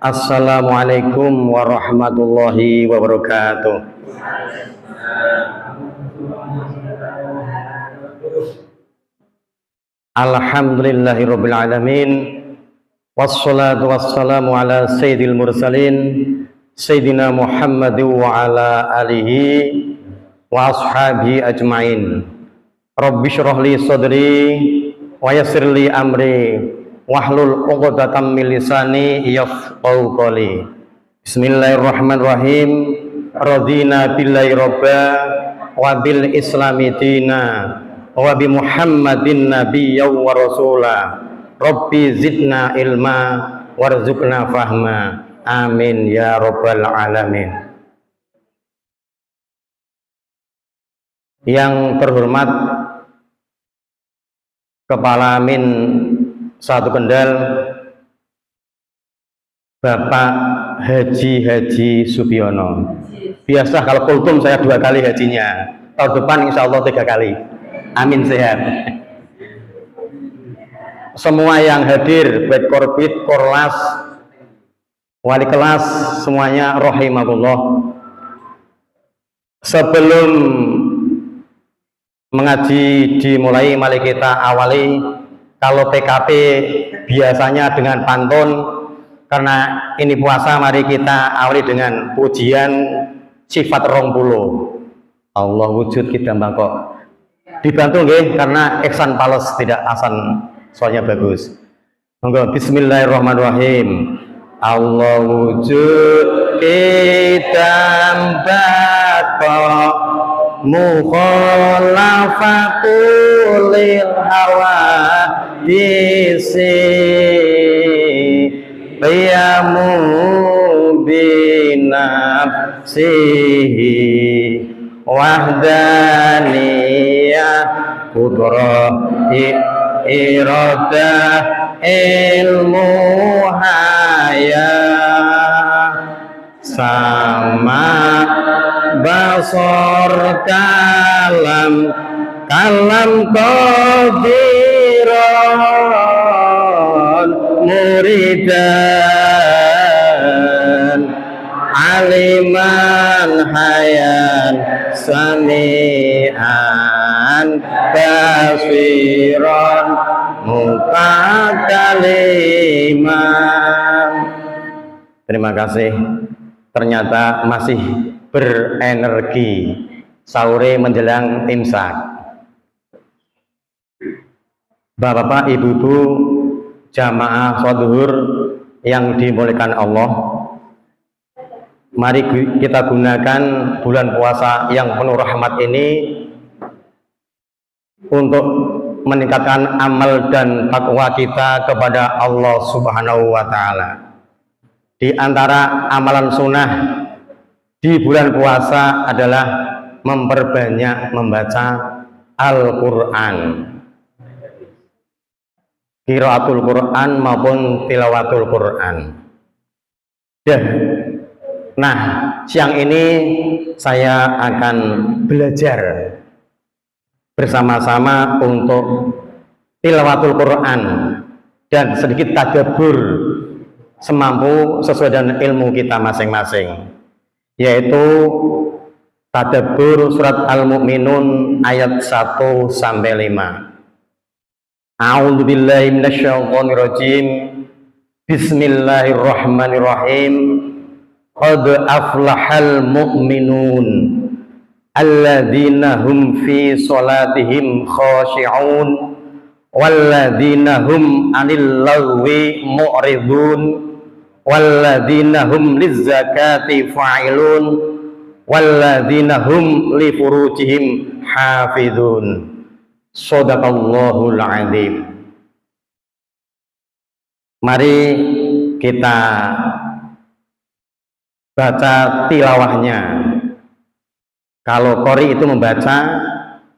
Assalamualaikum warahmatullahi wabarakatuh. Alhamdulillahirabbil alamin. Wassalatu wassalamu ala sayyidil mursalin sayyidina Muhammad wa ala alihi wa ashabihi ajmain. Rabbi shrah li sadri wa yassir li amri wahlul 'uqdatam min lisani yafqahu qawli. Bismillahirrahmanirrahim. Radina billahi robba wa bil islami dina wa bi Muhammadin nabiyyan wa rasula. Rabbi zidna ilma warzuqna fahma. Amin ya rabbal alamin. Yang terhormat Kepala Amin Satu Kendal Bapak Haji Subiono. Biasa kalau kultum saya 2 kali hajinya. Tahun depan insya Allah 3 kali. Amin, sehat. Semua yang hadir, baik korbit, korlas, wali kelas, semuanya rahimahullah. Sebelum mengaji dimulai, mari kita awali. Kalau PKP biasanya dengan pantun, karena ini puasa, mari kita awali dengan pujian sifat 20. Allah wujud kita bangkok. Dibantu nggih, karena ihsan pales tidak asan, soalnya bagus. Monggo bismillahirrahmanirrahim. Allah wujud kita bangkok mukhalafatul hawa disi qiyamu binafsihi wahdaniyah qudrah iradah ilmu hayat sama basor kalam qadiran muridan aliman hayan sami'an basiran mutakaliman. Terima kasih. Ternyata masih berenergi sahur menjelang imsak. Bapak-bapak, ibu-ibu, jamaah sholat zuhur yang dimuliakan Allah, mari kita gunakan bulan puasa yang penuh rahmat ini untuk meningkatkan amal dan takwa kita kepada Allah Subhanahu wa Ta'ala. Di antara amalan sunnah di bulan puasa adalah memperbanyak membaca Al-Quran, qiraatul Quran maupun tilawatul Quran. Nah, siang ini saya akan belajar bersama-sama untuk tilawatul Quran dan sedikit tadabbur semampu sesuai dengan ilmu kita masing-masing, yaitu tadabbur surat Al-Mu'minun ayat 1 sampai 5. A'udzubillahi minasyaitonirrajim. Bismillahirrahmanirrahim. Qad aflahal mu'minun alladzina hum fi sholatihim khashi'un walladzina hum 'anil lagwi mu'ridun walladzina hum lizzakati fa'ilun walladzina hum li furujihim hafidun. Shadaqallahul adzim. Mari kita baca tilawahnya. Kalau qori itu membaca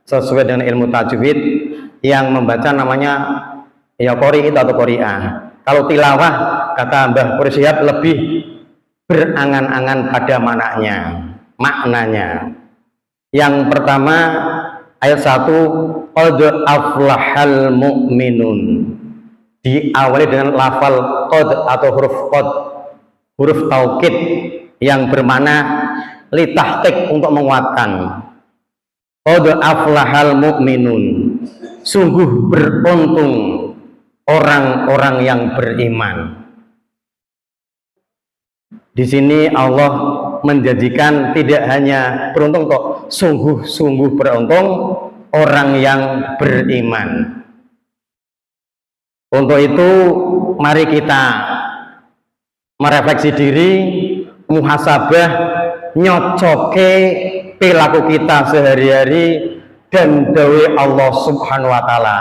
sesuai dengan ilmu tajwid, yang membaca namanya ya qori itu atau qori'ah. Kalau tilawah, kata Mbah Pursihat, lebih berangan-angan pada maknanya. Yang pertama ayat 1, qad aflahal mu'minun. Diawali dengan lafal qad atau huruf qad. huruf taukid yang bermakna litahqiq, untuk menguatkan. Qad aflahal mu'minun, sungguh beruntung orang-orang yang beriman. Di sini Allah menjanjikan tidak hanya beruntung kok, sungguh-sungguh beruntung orang yang beriman. Untuk itu mari kita merefleksi diri, muhasabah, nyocoke perilaku kita sehari-hari dan dawe Allah Subhanahu wa taala.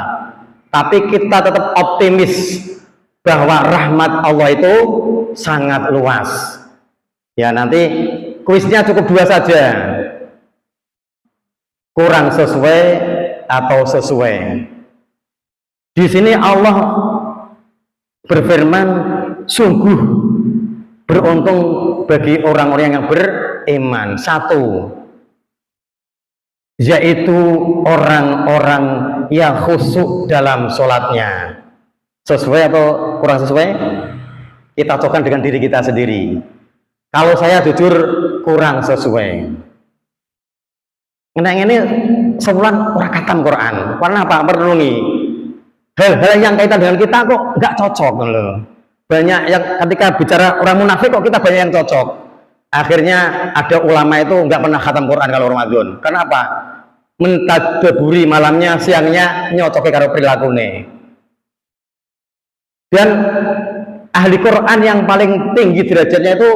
Tapi kita tetap optimis bahwa rahmat Allah itu sangat luas. Ya, nanti kuisnya cukup 2 saja. Kurang sesuai atau sesuai. Di sini Allah berfirman, sungguh beruntung bagi orang-orang yang beriman. 1, yaitu orang-orang yang khusyuk dalam sholatnya. Sesuai atau kurang sesuai? Kita cocokkan dengan diri kita sendiri. Kalau saya jujur kurang sesuai. Nah, ini sebulan orang khatam Quran. Karena apa? Merenungi hal-hal yang kaitan dengan kita kok nggak cocok loh. Banyak yang ketika bicara orang munafik kok kita banyak yang cocok. Akhirnya ada ulama itu nggak pernah khatam Quran kalau Ramadan. Kenapa? Mentadaburi malamnya, siangnya nyocoke karo perilakunya. Dan ahli Quran yang paling tinggi derajatnya itu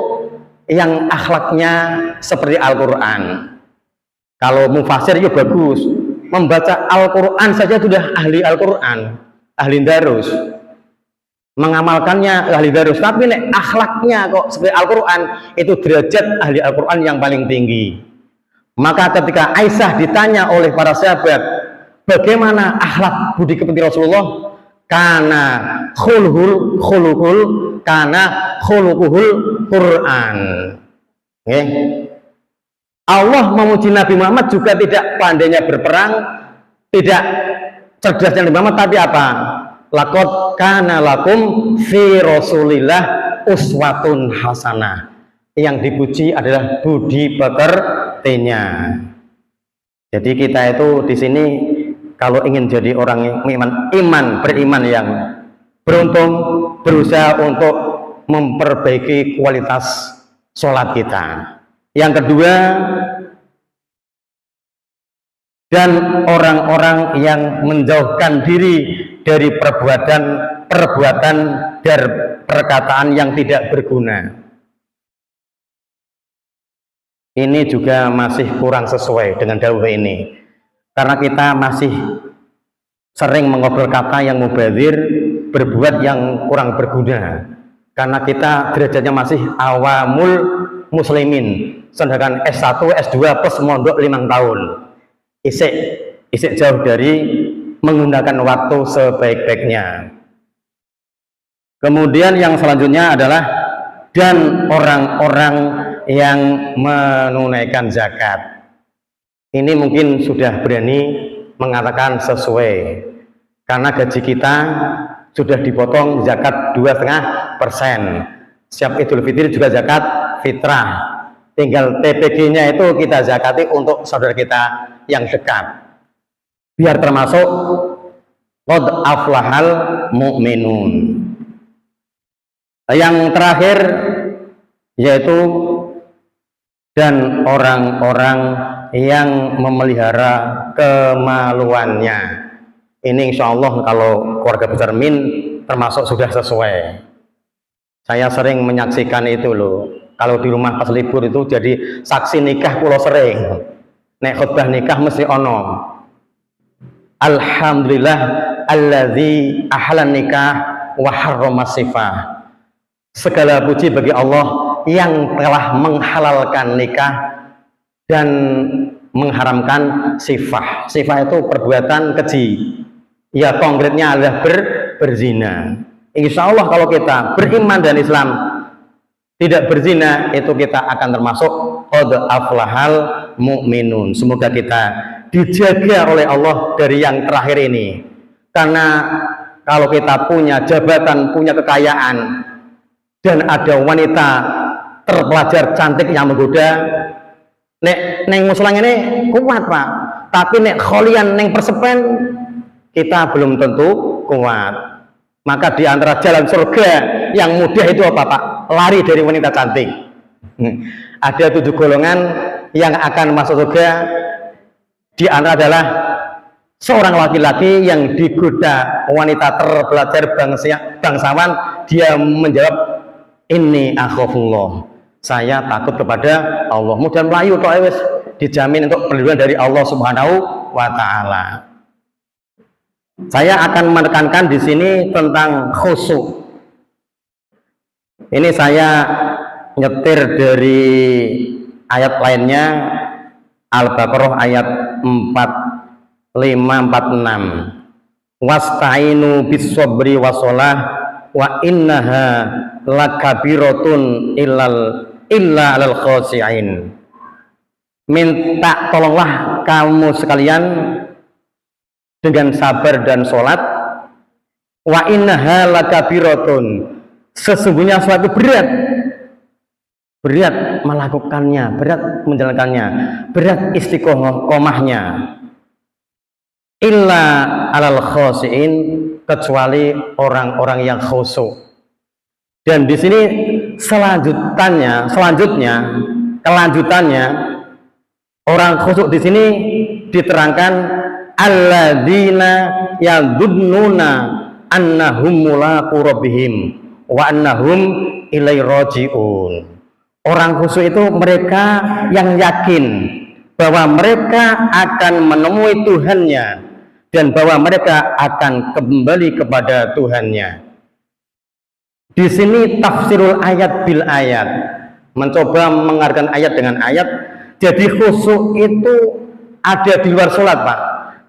yang akhlaknya seperti Al-Quran. Kalau mufasir ya bagus, membaca Al-Quran saja sudah ahli Al-Quran, ahli darus, mengamalkannya ahli darus. Tapi nek akhlaknya kok seperti Al-Quran, itu derajat ahli Al-Quran yang paling tinggi. Maka ketika Aisyah ditanya oleh para sahabat, bagaimana akhlak budi kependi Rasulullah? Kana khuluquhul Quran. Okay. Allah memuji Nabi Muhammad juga tidak pandainya berperang, tidak cerdasnya Nabi Muhammad, tapi apa? Laqad kana lakum fi Rasulillah uswatun hasanah. Yang dipuji adalah budi pekertinya. Jadi kita itu di sini kalau ingin jadi orang beriman yang beruntung, berusaha untuk memperbaiki kualitas sholat kita. Yang kedua, dan orang-orang yang menjauhkan diri dari perbuatan dan perkataan yang tidak berguna. Ini juga masih kurang sesuai dengan dawuh ini. Karena kita masih sering mengobrol kata yang mubadzir, berbuat yang kurang berguna. Karena kita derajatnya masih awamul muslimin, sedangkan S1, S2 plus mondok 5 tahun. Isik jauh dari menggunakan waktu sebaik-baiknya. Kemudian yang selanjutnya adalah dan orang-orang yang menunaikan zakat. Ini mungkin sudah berani mengatakan sesuai, karena gaji kita sudah dipotong zakat 2,5%. Setiap Idul Fitri juga zakat fitrah. Tinggal TPG-nya itu kita zakati untuk saudara kita yang dekat. Biar termasuk qad aflahal mu'minun. Yang terakhir yaitu dan orang-orang yang memelihara kemaluannya. Ini insya Allah kalau keluarga besar Min termasuk sudah sesuai. Saya sering menyaksikan itu loh. Kalau di rumah pas libur itu jadi saksi nikah pulau sering. Nek khutbah nikah mesti ono. Alhamdulillah alladzi ahlan nikah wa harrama sifah. Segala puji bagi Allah yang telah menghalalkan nikah dan mengharamkan sifah. Sifah itu perbuatan keji. Ya konkretnya adalah berzina. Insya Allah kalau kita beriman dan Islam tidak berzina, itu kita akan termasuk qad aflahal mu'minun. Semoga kita dijaga oleh Allah dari yang terakhir ini. Karena kalau kita punya jabatan, punya kekayaan, dan ada wanita terpelajar cantik yang menggoda. Nek neng musola ini kuat Pak, tapi nek kholian neng persepen kita belum tentu kuat. Maka di antara jalan surga yang mudah itu apa Pak? Lari dari wanita cantik. Ada 7 golongan yang akan masuk surga. Di antara adalah seorang laki-laki yang digoda wanita terpelajar bangsawan, dia menjawab, ini akhafullah, saya takut kepada Allah. Mudah melayu toh wis dijamin untuk perlindungan dari Allah Subhanahu wa taala. Saya akan menekankan di sini tentang khusyuk. Ini saya nyetir dari ayat lainnya, Al-Baqarah ayat 4546. Wasta'inu bis-sabri wassalah wa innaha lakabiratun illa 'alal khashi'in. Minta tolonglah kamu sekalian dengan sabar dan sholat. Wa innaha lakabiratun, sesungguhnya suatu berat melakukannya, berat menjalankannya, berat istiqomahnya. Illa 'alal khashi'in, kecuali orang-orang yang khusyuk. Dan di sini kelanjutannya orang khusyuk di sini diterangkan alladzina yadhunnuna annahum mulaqu rabbihim wa annahum ilaihi raji'un. Orang khusyuk itu mereka yang yakin bahwa mereka akan menemui Tuhannya dan bahwa mereka akan kembali kepada Tuhannya. Di sini tafsirul ayat bil ayat, mencoba mengartikan ayat dengan ayat. Jadi khusyuk itu ada di luar sholat Pak.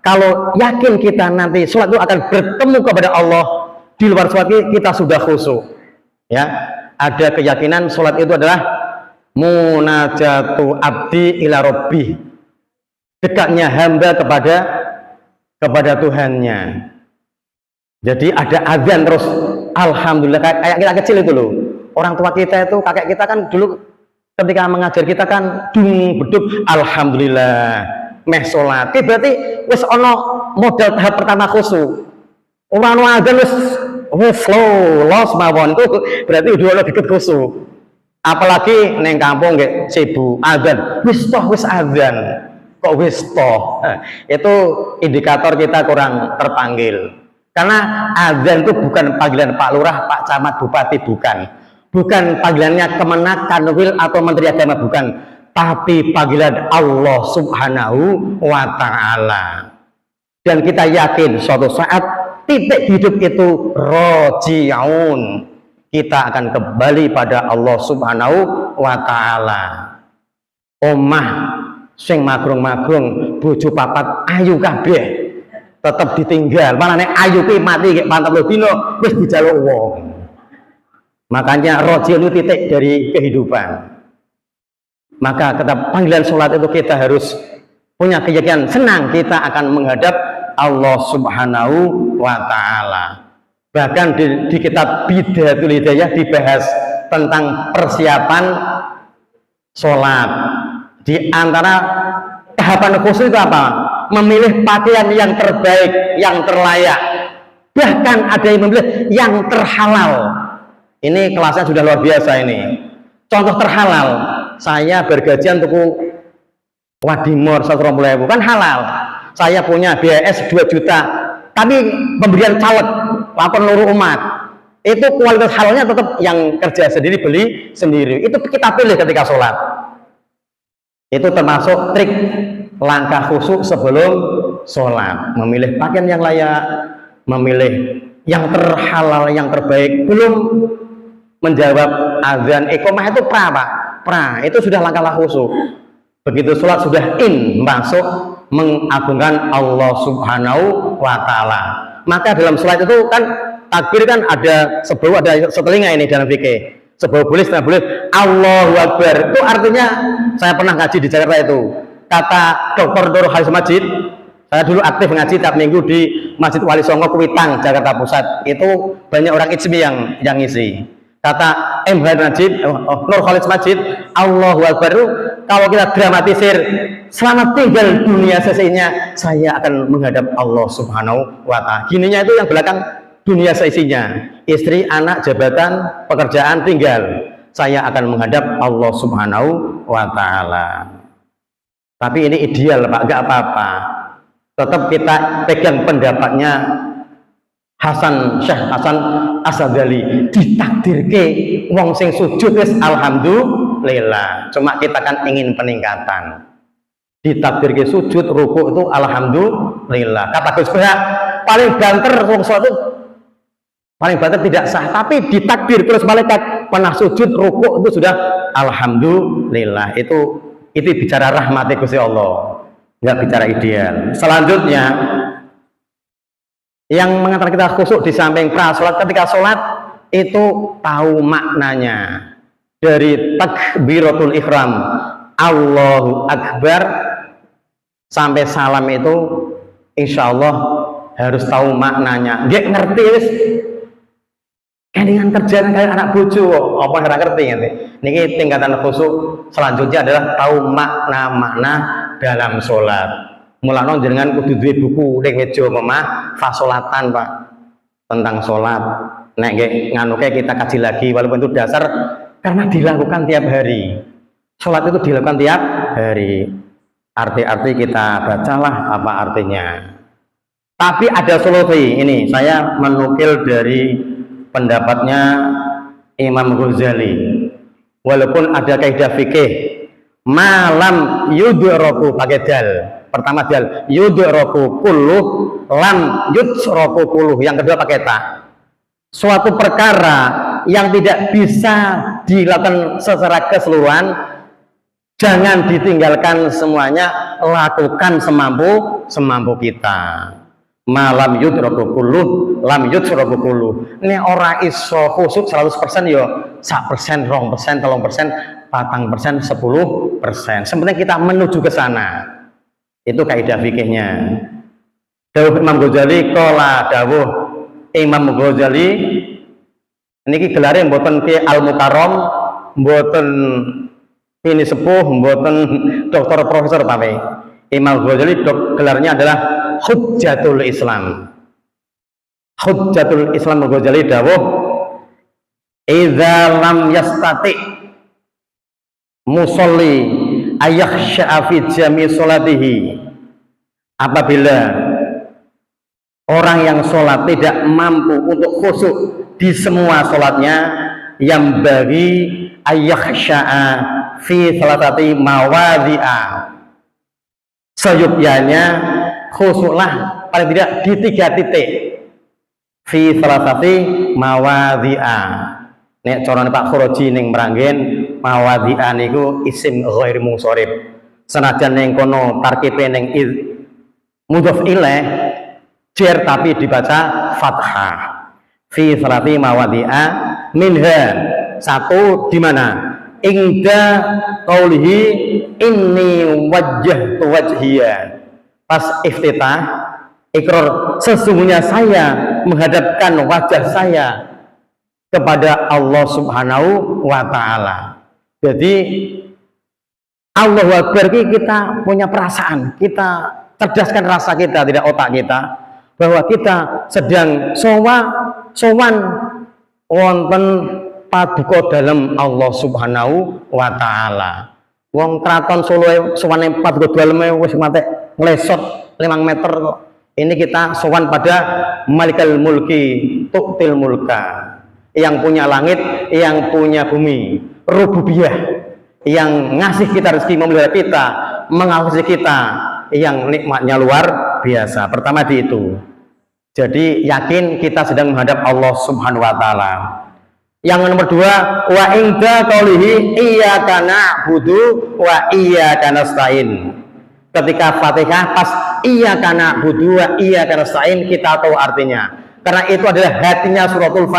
Kalau yakin kita nanti sholat itu akan bertemu kepada Allah, di luar sholat kita sudah khusyuk. Ya, ada keyakinan sholat itu adalah munajatu abdi ila rabbi, dekatnya hamba kepada Tuhannya. Jadi ada azan terus, alhamdulillah, kayak kita kecil itu loh. Orang tua kita itu, kakek kita kan dulu ketika mengajar kita kan dung beduk alhamdulillah meh sholat. Berarti wis ono modal tahap pertama khusyuk. Orang azan wis slow los mawon, itu berarti udah ono dikit khusyuk. Apalagi neng kampung nggak sibuk azan, wis azan, kok wis toh, itu indikator kita kurang terpanggil. Karena azan itu bukan panggilan Pak Lurah, Pak Camat, Bupati, bukan panggilannya Kemenak, Kanwil atau Menteri Agama, bukan, tapi panggilan Allah Subhanahu wa taala. Dan kita yakin suatu saat titik hidup itu roji'un, kita akan kembali pada Allah Subhanahu wa taala. Omah sing magrung-magrung bojo papat ayu kabeh tetap ditinggal, malah nek ayu ki mati kayak pantap dino wis dijaluk wong. Makanya roji'un itu titik dari kehidupan. Maka kata panggilan sholat itu kita harus punya keyakinan senang kita akan menghadap Allah Subhanahu wa taala. Bahkan di kitab Bidayatul Hidayah dibahas tentang persiapan sholat. Di antara tahapan khusus itu apa? Memilih pakaian yang terbaik, yang terlayak. Bahkan ada yang memilih yang terhalal. Ini kelasnya sudah luar biasa ini. Contoh terhalal, saya bergajian tuku wadimor 120.000 kan halal. Saya punya BHS 2 juta, tapi pemberian caleg lapor seluruh umat, itu kualitas halalnya tetap yang kerja sendiri beli sendiri. Itu kita pilih ketika sholat. Itu termasuk trik langkah khusyuk sebelum sholat, memilih pakaian yang layak, memilih yang terhalal, yang terbaik. Belum menjawab azan iqamah itu pra itu sudah langkah khusyuk. Begitu sholat sudah masuk mengagungkan Allah Subhanahu wa taala. Maka dalam sholat itu kan takbir kan ada sebelum ada setelinga ini dalam fikih. Sebelum boleh, setelah boleh, Allahu Akbar. Itu artinya saya pernah ngaji di Jakarta itu. Kata Dr. Nur Haris Majid, saya dulu aktif ngaji tiap minggu di Masjid Wali Songo Kuitang, Jakarta Pusat. Itu banyak orang ijmi yang ngisi. Kata M. Najib, Nur Khalid Majid, Allahu Akbar itu kalau kita dramatisir, selamat tinggal dunia seisinya, saya akan menghadap Allah Subhanahu wa Ta'ala. Gininya itu yang belakang dunia seisinya, istri, anak, jabatan, pekerjaan tinggal, saya akan menghadap Allah Subhanahu wa Ta'ala. Tapi ini ideal Pak, nggak apa-apa, tetap kita pegang pendapatnya Syekh Hasan Asadali, ditakdirke wong sing sujud wis alhamdulillah, cuma kita kan ingin peningkatan. Ditakdirke sujud ruku itu alhamdulillah, kata Gus Bahak paling banter wong sholat itu paling banter tidak sah, tapi ditakdir terus malaikat pernah sujud ruku itu sudah alhamdulillah. Itu bicara rahmat Gusti Allah, nggak bicara ideal. Selanjutnya yang mengantar kita khusyuk di samping prasolat, ketika sholat itu tahu maknanya. Dari takbiratul ihram Allahu Akbar sampai salam itu insya Allah harus tahu maknanya. Dia ngerti wis dengan kerjaan kayak anak bojo apa nggak ngerti nanti. Niki tingkatan khusyuk selanjutnya adalah tahu makna-makna dalam sholat. Mulane jenengan kudu duwe buku ning meja omah fasolatan Pak, tentang sholat. Nek nggih nganu kita kaji lagi walaupun itu dasar karena dilakukan tiap hari. Sholat itu dilakukan tiap hari. Arti-arti kita bacalah apa artinya. Tapi ada solusi. Ini saya menukil dari pendapatnya Imam Ghazali. Walaupun ada kaidah fikih malam yudraku pakai dal. Pertama dal yudraku kulluh, lam yudraku kulluh. Yang kedua pakai ta. Suatu perkara yang tidak bisa dilakukan secara keseluruhan jangan ditinggalkan semuanya, lakukan semampu kita. Malam yudraku kulluh, lam yudraku kulluh. Ini orang iso khusyuk 100% yo, 1%, 2%, 3%, 4%, 10%. Sebenarnya kita menuju ke sana. Itu kaidah fikihnya. Dawuh Imam Ghazali, qala dawuh Imam Ghazali niki gelare mboten ki al-mukarram, mboten ini sepuh, mboten doktor profesor tapi Imam Ghazali gelarnya adalah Hujjatul Islam. Hujjatul Islam Ghazali dawuh idza lam yastati musolli ayakhsha'a fi jami sholatihi, apabila orang yang sholat tidak mampu untuk khusyuk di semua sholatnya, yang bagi ayakhsha'a fi salatati mawadhi'a, seyubyanya khusyuklah paling tidak di 3 titik. Fi salatati mawadhi'a, nek carane Pak Khoroji ning Meranggen mawadhi'a niku isim ghair munsharif. Senajan ning kono tarkibe ning mudhof ilaih jer tapi dibaca fathah. Fi salati mawadhi'a minha, satu di mana? Ingda qaulihi inni wajjahtu wajhiya. Pas iftitah ikrar sesungguhnya saya menghadapkan wajah saya kepada Allah Subhanahu wa Ta'ala. Jadi Allahu Akbar kita punya perasaan, kita cerdaskan rasa kita, tidak otak kita, bahwa kita sedang sowan wonten paduka dalam Allah Subhanahu wa Ta'ala. Wong kraton Solo sowane paduka daleme wis mate nglesot 5 meter kok. Ini kita sowan pada Malikal Mulki tu'til mulka, yang punya langit, yang punya bumi, rububiyah, yang ngasih kita rezeki, memelihara kita, mengawasi kita, yang nikmatnya luar biasa. Pertama di itu. Jadi yakin kita sedang menghadap Allah Subhanahu wa Ta'ala. Yang nomor 2, wa inda qaulihi iyyaka na'budu wa iyyaka nasta'in. Ketika Fatihah pas iyyaka na'budu wa iyyaka nasta'in, kita tahu artinya. Karena itu adalah hatinya suratul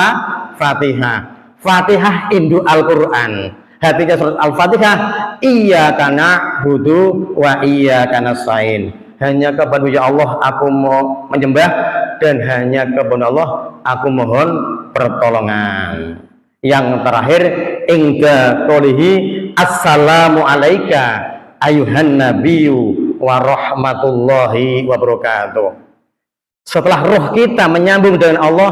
Fatihah. Fatihah induk Al-Qur'an. Hatinya surat Al-Fatihah iyyaka na'budu wa iyyaka nasta'in. Hanya kepada ya Allah aku mau menyembah, dan hanya kepada Allah aku mohon pertolongan. Yang terakhir inda qolihi assalamu alayka ayuhan nabiyyu wa rahmatullahi wa barakatuh. Setelah roh kita menyambung dengan Allah,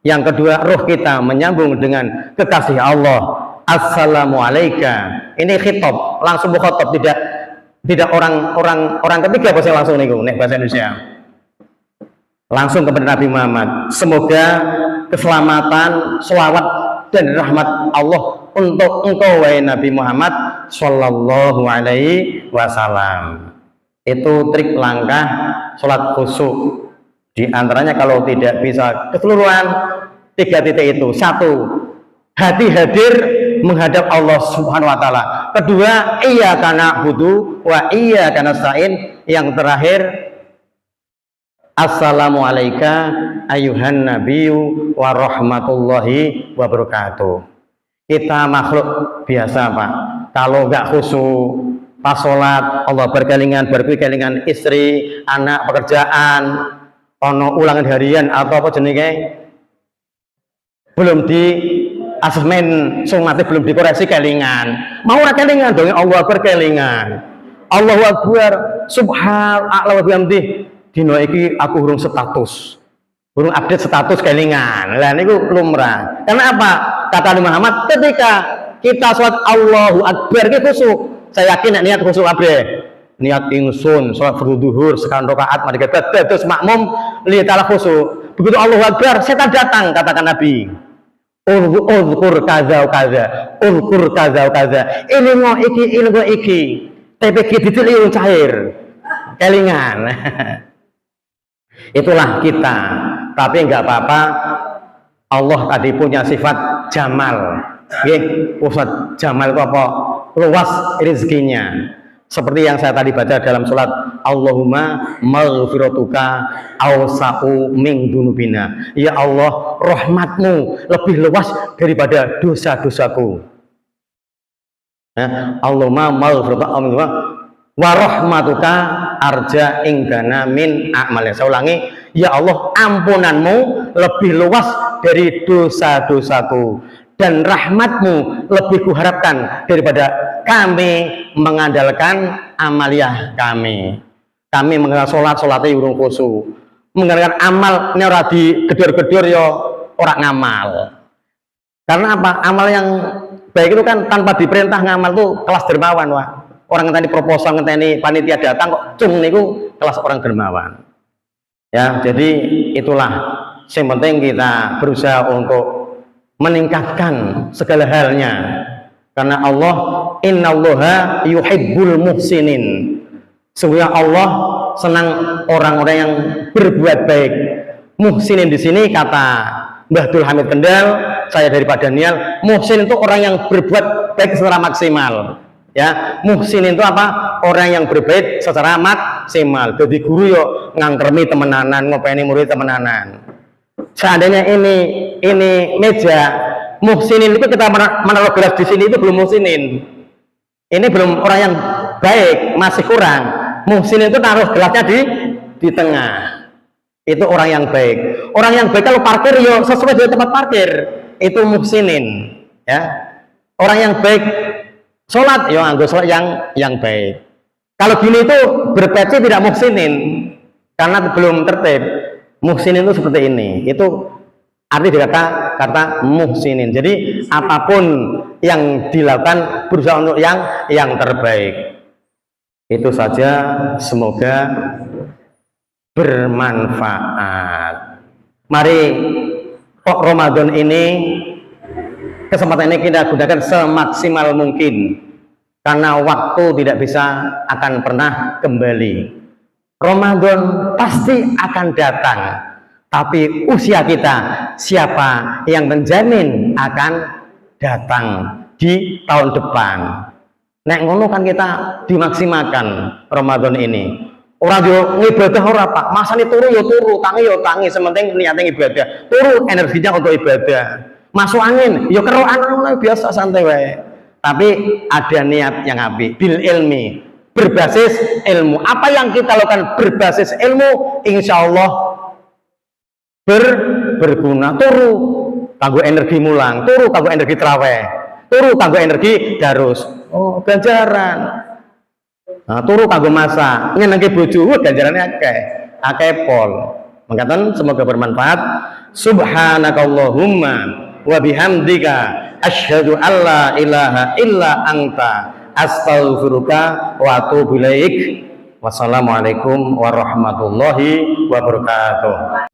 yang kedua roh kita menyambung dengan kekasih Allah. Assalamu alayka. Ini khitab, langsung mukhatab, tidak orang ketiga pasti langsung niku nek bahasa Indonesia. Langsung kepada Nabi Muhammad. Semoga keselamatan, selawat dan rahmat Allah untuk engkau wahai Nabi Muhammad sallallahu alaihi wasallam. Itu trik langkah salat khusyuk. Di antaranya kalau tidak bisa keseluruhan 3 titik itu. 1, hati hadir menghadap Allah Subhanahu wa taala. Kedua, iyyaka na'budu wa iyyaka nasta'in. Yang terakhir, assalamu alayka ayuhan nabiyyu wa rahmatullahi wa barakatuh. Kita makhluk biasa, Pak. Kalau enggak khusyuk pas sholat, Allah berkelingan istri, anak, pekerjaan, ono ulangan harian atau apa jenenge belum di asesmen sumatif, belum dikoreksi kelingan, mau ora kelingan dong, Allah berkelingan, Allahu Akbar, subhanallah wa bihamdi, dino iki aku urung update status kelingan. Lah niku lumrah. Karena apa? Kata Nabi Muhammad, ketika kita sholat Allahu Akbar iki khusyuk. Saya yakin niat khusyuk kabeh. Niat ingsun sholat fardu zuhur sekian rakaat mari terus makmum lihatlah khusyuk. Begitu Allahu Akbar, setan datang, katakan Nabi. Ulkur kaza kaza. Ilmu iki. TPG ditilik cair. Kelingan. Itulah kita. Tapi enggak apa-apa. Allah tadi punya sifat jamal. Nggih, Ustaz, jamal itu apa? Luas rezekinya. Seperti yang saya tadi baca dalam sholat, Allahumma maghfiratuka awsa'u min dunubina. Ya Allah, rahmatmu lebih luas daripada dosa-dosaku. Allahumma maghfiratuka wa rahmatuka arja ingdana min a'malnya. Saya ulangi, ya Allah, ampunanmu lebih luas dari dosa-dosaku, dan rahmatmu lebih kuharapkan daripada kami mengandalkan amaliyah kami. Kami mengenal sholatnya urung khusyuk, mengandalkan amal ini ora digedor-gedor ya ora ngamal. Karena apa? Amal yang baik itu kan tanpa diperintah ngamal tuh kelas dermawan, wah. Orang ngenteni proposal, ngenteni panitia datang kok cung niku kelas orang dermawan. Ya, jadi itulah yang penting kita berusaha untuk meningkatkan segala halnya. Karena Allah, innallaha yuhibbul muhsinin. Sesungguhnya Allah senang orang-orang yang berbuat baik. Muhsinin di sini kata Mbah Abdul Hamid Kendal, saya dari Padanial, muhsin itu orang yang berbuat baik secara maksimal. Ya, muhsinin itu apa? Orang yang berbaik secara maksimal. Jadi guru yo ngangkermi temenanan, ngopeni murid temenanan. Seandainya ini meja muhsinin itu kita menaruh gelas di sini itu belum muhsinin. Ini belum orang yang baik, masih kurang. Muhsinin itu taruh gelasnya di tengah. Itu orang yang baik. Orang yang baik kalau parkir yo sesuai dengan tempat parkir, itu muhsinin, ya. Orang yang baik sholat yo anggo sholat yang baik. Kalau gini itu berpeci tidak muhsinin karena belum tertib. Muhsinin itu seperti ini. Itu arti kata muhsinin. Jadi apapun yang dilakukan berusaha untuk yang terbaik. Itu saja, semoga bermanfaat. Mari Ramadan ini, kesempatan ini kita gunakan semaksimal mungkin, karena waktu tidak bisa akan pernah kembali. Ramadan pasti akan datang, tapi usia kita siapa yang menjamin akan datang di tahun depan? Nek ngono kan kita dimaksimalkan Ramadan ini. Orang yo ngibadah ora Pak, masane turu yo turu, tangi yo tangi, sementing niatnya ibadah. Turu energinya untuk ibadah. Masuk angin yo kerokan biasa santai wae. Tapi ada niat yang apik, bil ilmi, berbasis ilmu. Apa yang kita lakukan berbasis ilmu, insya Allah berguna. Turu kanggo energi mulang, turu kanggo energi traweh, turu kanggo energi darus. Oh, ganjaran. Nah, turu kanggo masak, nyenengke bojo, ganjarane akeh pol. Mengatakan semoga bermanfaat. Subhanakallahumma wa bihamdika asyhadu alla ilaha illa anta astaghfiruka wa atubu ilaik. Wassalamualaikum warahmatullahi wabarakatuh.